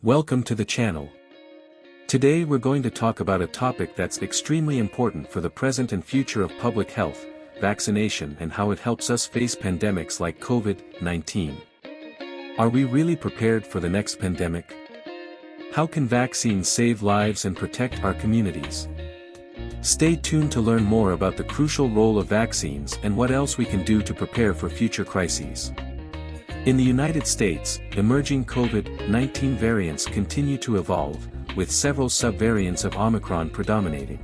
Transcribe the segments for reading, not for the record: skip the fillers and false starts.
Welcome to the channel. Today we're going to talk about a topic that's extremely important for the present and future of public health, vaccination, and how it helps us face pandemics like COVID-19. Are we really prepared for the next pandemic? How can vaccines save lives and protect our communities? Stay tuned to learn more about the crucial role of vaccines and what else we can do to prepare for future crises. In the United States, emerging COVID-19 variants continue to evolve, with several subvariants of Omicron predominating.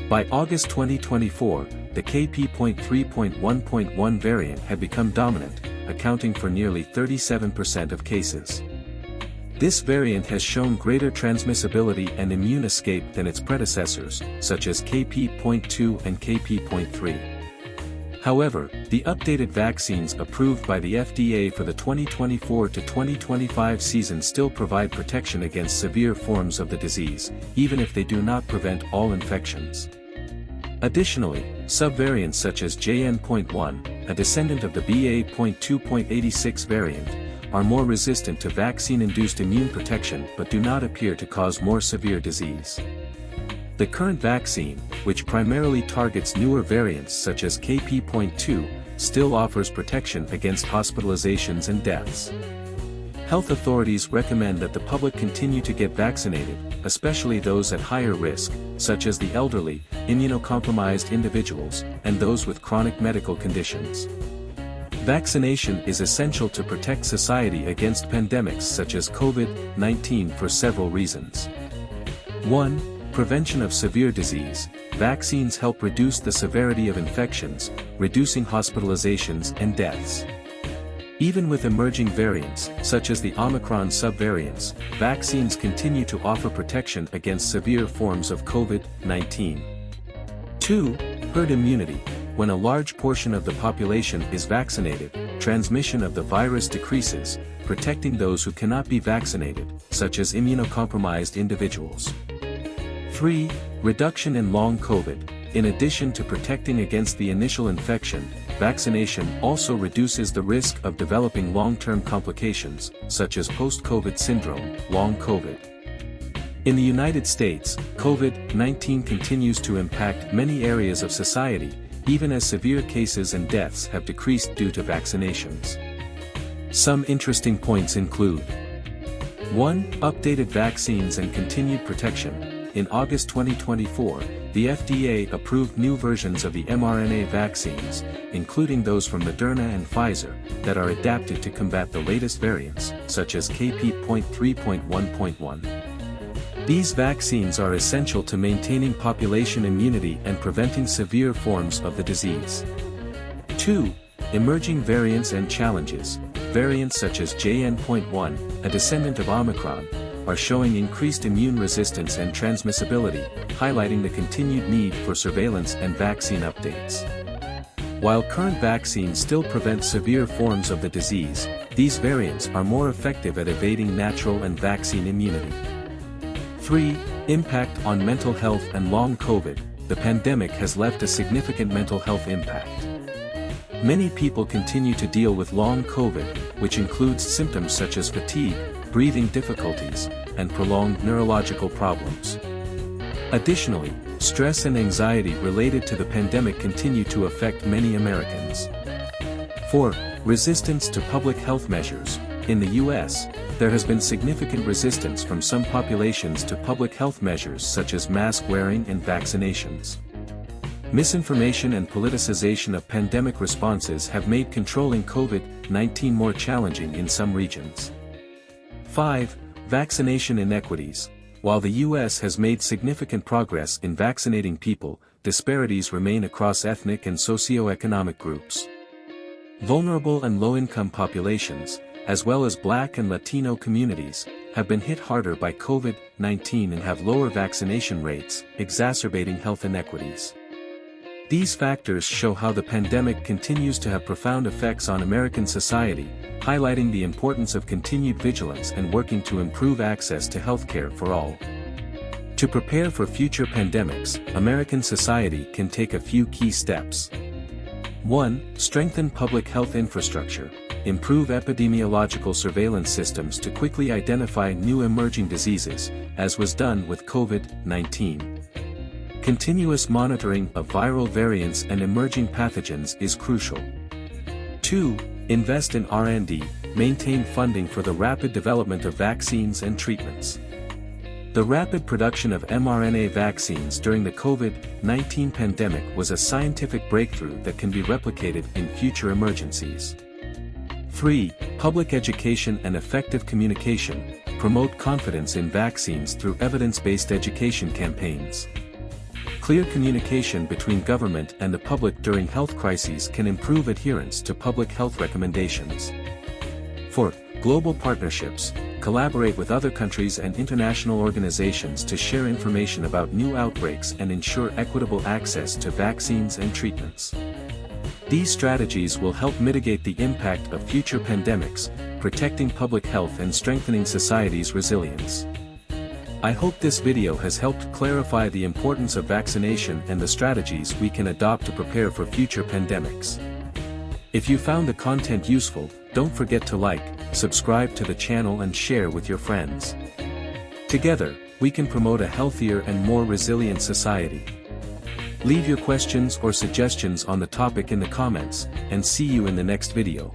By August 2024, the KP.3.1.1 variant had become dominant, accounting for nearly 37% of cases. This variant has shown greater transmissibility and immune escape than its predecessors, such as KP.2 and KP.3. However, the updated vaccines approved by the FDA for the 2024 to 2025 season still provide protection against severe forms of the disease, even if they do not prevent all infections. Additionally, subvariants such as JN.1, a descendant of the BA.2.86 variant, are more resistant to vaccine-induced immune protection but do not appear to cause more severe disease. The current vaccine, which primarily targets newer variants such as KP.2, still offers protection against hospitalizations and deaths. Health authorities recommend that the public continue to get vaccinated, especially those at higher risk, such as the elderly, immunocompromised individuals, and those with chronic medical conditions. Vaccination is essential to protect society against pandemics such as COVID-19 for several reasons. 1. Prevention of severe disease. Vaccines help reduce the severity of infections, reducing hospitalizations and deaths. Even with emerging variants, such as the Omicron subvariants, vaccines continue to offer protection against severe forms of COVID-19. 2. Herd immunity. When a large portion of the population is vaccinated, transmission of the virus decreases, protecting those who cannot be vaccinated, such as immunocompromised individuals. 3. Reduction in long COVID. In addition to protecting against the initial infection, vaccination also reduces the risk of developing long-term complications, such as post-COVID syndrome, long COVID. In the United States, COVID-19 continues to impact many areas of society, even as severe cases and deaths have decreased due to vaccinations. Some interesting points include: 1. Updated vaccines and continued protection. In August 2024, the FDA approved new versions of the mRNA vaccines, including those from Moderna and Pfizer, that are adapted to combat the latest variants, such as KP.3.1.1. These vaccines are essential to maintaining population immunity and preventing severe forms of the disease. 2. Emerging variants and challenges. Variants such as JN.1, a descendant of Omicron, are showing increased immune resistance and transmissibility, highlighting the continued need for surveillance and vaccine updates. While current vaccines still prevent severe forms of the disease, these variants are more effective at evading natural and vaccine immunity. 3. Impact on mental health and long COVID. The pandemic has left a significant mental health impact. Many people continue to deal with long COVID, which includes symptoms such as fatigue, breathing difficulties, and prolonged neurological problems. Additionally, stress and anxiety related to the pandemic continue to affect many Americans. 4. Resistance to public health measures. In the U.S., there has been significant resistance from some populations to public health measures such as mask wearing and vaccinations. Misinformation and politicization of pandemic responses have made controlling COVID-19 more challenging in some regions. 5. Vaccination inequities. While the U.S. has made significant progress in vaccinating people, disparities remain across ethnic and socioeconomic groups. Vulnerable and low-income populations, as well as Black and Latino communities, have been hit harder by COVID-19 and have lower vaccination rates, exacerbating health inequities. These factors show how the pandemic continues to have profound effects on American society, highlighting the importance of continued vigilance and working to improve access to healthcare for all. To prepare for future pandemics, American society can take a few key steps. 1. Strengthen public health infrastructure. improve epidemiological surveillance systems to quickly identify new emerging diseases, as was done with COVID-19. Continuous monitoring of viral variants and emerging pathogens is crucial. 2. Invest in R&D, maintain funding for the rapid development of vaccines and treatments. The rapid production of mRNA vaccines during the COVID-19 pandemic was a scientific breakthrough that can be replicated in future emergencies. 3. Public education and effective communication, promote confidence in vaccines through evidence-based education campaigns. Clear communication between government and the public during health crises can improve adherence to public health recommendations. 4. Global partnerships, collaborate with other countries and international organizations to share information about new outbreaks and ensure equitable access to vaccines and treatments. These strategies will help mitigate the impact of future pandemics, protecting public health and strengthening society's resilience. I hope this video has helped clarify the importance of vaccination and the strategies we can adopt to prepare for future pandemics. If you found the content useful, don't forget to like, subscribe to the channel and share with your friends. Together, we can promote a healthier and more resilient society. Leave your questions or suggestions on the topic in the comments, and see you in the next video.